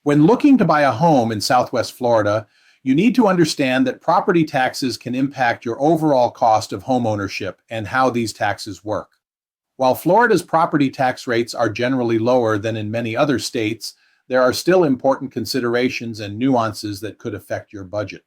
When looking to buy a home in Southwest Florida, you need to understand that property taxes can impact your overall cost of homeownership and how these taxes work. While Florida's property tax rates are generally lower than in many other states, there are still important considerations and nuances that could affect your budget.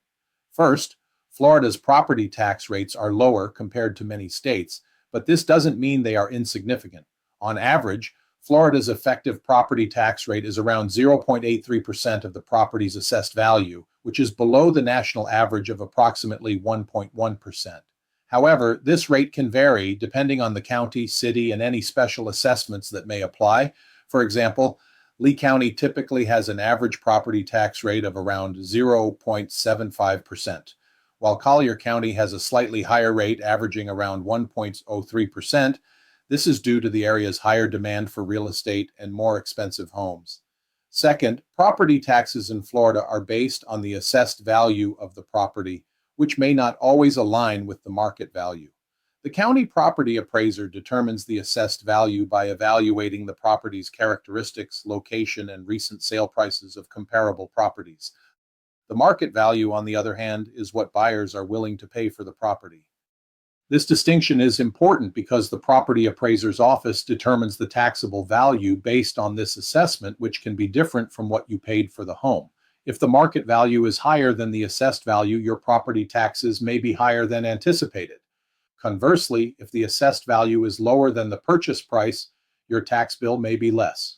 First, Florida's property tax rates are lower compared to many states, but this doesn't mean they are insignificant. On average, Florida's effective property tax rate is around 0.83% of the property's assessed value, which is below the national average of approximately 1.1%. However, this rate can vary depending on the county, city, and any special assessments that may apply. For example, Lee County typically has an average property tax rate of around 0.75%, while Collier County has a slightly higher rate averaging around 1.03%. This is due to the area's higher demand for real estate and more expensive homes. Second, property taxes in Florida are based on the assessed value of the property, which may not always align with the market value. The county property appraiser determines the assessed value by evaluating the property's characteristics, location, and recent sale prices of comparable properties. The market value, on the other hand, is what buyers are willing to pay for the property. This distinction is important because the property appraiser's office determines the taxable value based on this assessment, which can be different from what you paid for the home. If the market value is higher than the assessed value, your property taxes may be higher than anticipated. Conversely, if the assessed value is lower than the purchase price, your tax bill may be less.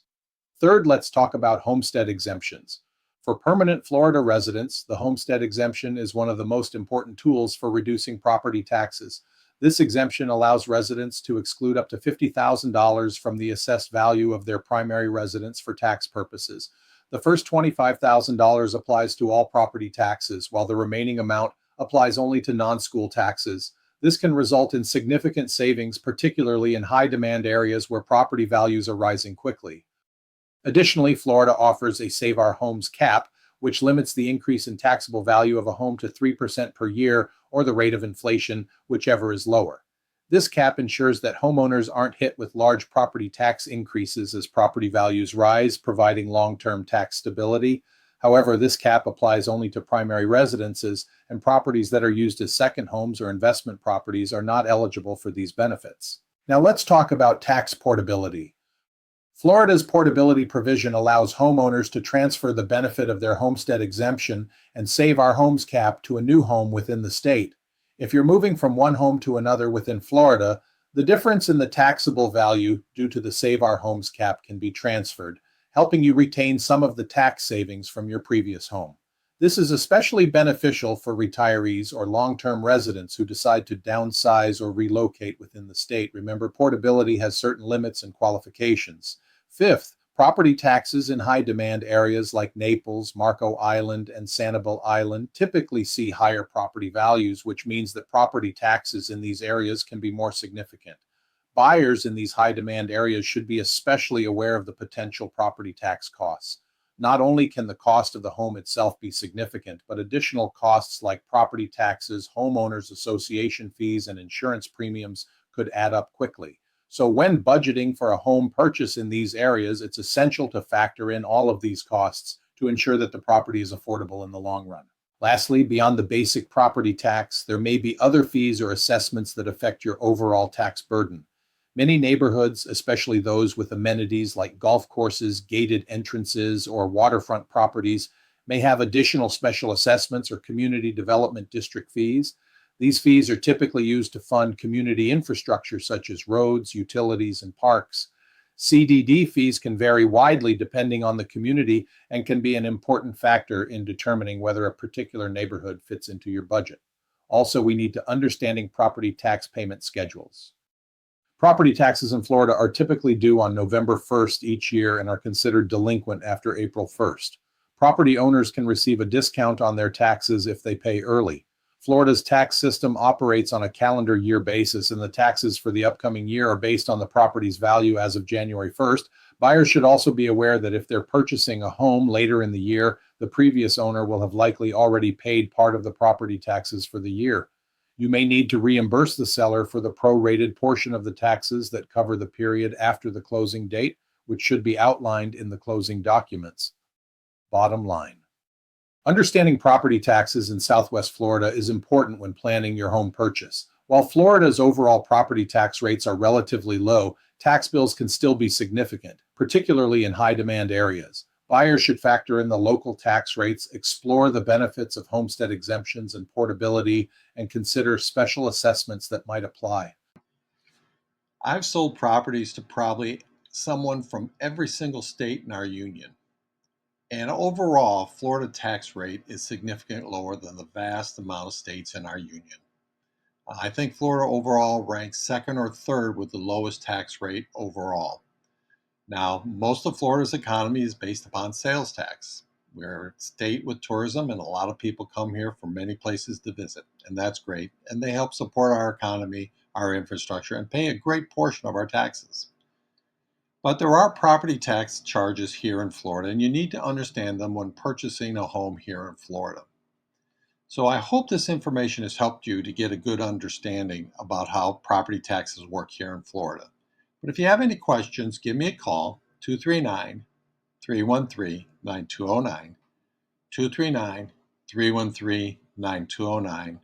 Third, let's talk about homestead exemptions. For permanent Florida residents, the homestead exemption is one of the most important tools for reducing property taxes. This exemption allows residents to exclude up to $50,000 from the assessed value of their primary residence for tax purposes. The first $25,000 applies to all property taxes, while the remaining amount applies only to non-school taxes. This can result in significant savings, particularly in high-demand areas where property values are rising quickly. Additionally, Florida offers a Save Our Homes cap, which limits the increase in taxable value of a home to 3% per year or the rate of inflation, whichever is lower. This cap ensures that homeowners aren't hit with large property tax increases as property values rise, providing long-term tax stability. However, this cap applies only to primary residences, and properties that are used as second homes or investment properties are not eligible for these benefits. Now let's talk about tax portability. Florida's portability provision allows homeowners to transfer the benefit of their homestead exemption and Save Our Homes cap to a new home within the state. If you're moving from one home to another within Florida, the difference in the taxable value due to the Save Our Homes cap can be transferred, helping you retain some of the tax savings from your previous home. This is especially beneficial for retirees or long-term residents who decide to downsize or relocate within the state. Remember, portability has certain limits and qualifications. Fifth, property taxes in high-demand areas like Naples, Marco Island, and Sanibel Island typically see higher property values, which means that property taxes in these areas can be more significant. Buyers in these high-demand areas should be especially aware of the potential property tax costs. Not only can the cost of the home itself be significant, but additional costs like property taxes, homeowners association fees, and insurance premiums could add up quickly. So when budgeting for a home purchase in these areas, it's essential to factor in all of these costs to ensure that the property is affordable in the long run. Lastly, beyond the basic property tax, there may be other fees or assessments that affect your overall tax burden. Many neighborhoods, especially those with amenities like golf courses, gated entrances, or waterfront properties, may have additional special assessments or community development district fees. These fees are typically used to fund community infrastructure such as roads, utilities, and parks. CDD fees can vary widely depending on the community and can be an important factor in determining whether a particular neighborhood fits into your budget. Also, we need to understanding property tax payment schedules. Property taxes in Florida are typically due on November 1st each year and are considered delinquent after April 1st. Property owners can receive a discount on their taxes if they pay early. Florida's tax system operates on a calendar year basis, and the taxes for the upcoming year are based on the property's value as of January 1st. Buyers should also be aware that if they're purchasing a home later in the year, the previous owner will have likely already paid part of the property taxes for the year. You may need to reimburse the seller for the prorated portion of the taxes that cover the period after the closing date, which should be outlined in the closing documents. Bottom line. Understanding property taxes in Southwest Florida is important when planning your home purchase. While Florida's overall property tax rates are relatively low, tax bills can still be significant, particularly in high demand areas. Buyers should factor in the local tax rates, explore the benefits of homestead exemptions and portability, and consider special assessments that might apply. I've sold properties to probably someone from every single state in our union. And overall, Florida tax rate is significantly lower than the vast amount of states in our union. I think Florida overall ranks second or third with the lowest tax rate overall. Now, most of Florida's economy is based upon sales tax. We're a state with tourism, and a lot of people come here from many places to visit, and that's great. And they help support our economy, our infrastructure, and pay a great portion of our taxes. But there are property tax charges here in Florida, and you need to understand them when purchasing a home here in Florida. So I hope this information has helped you to get a good understanding about how property taxes work here in Florida. But if you have any questions, give me a call, 239 313 9209, 239 313 9209. And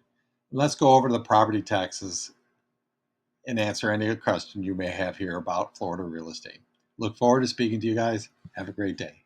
let's go over the property taxes and answer any question you may have here about Florida real estate. Look forward to speaking to you guys. Have a great day.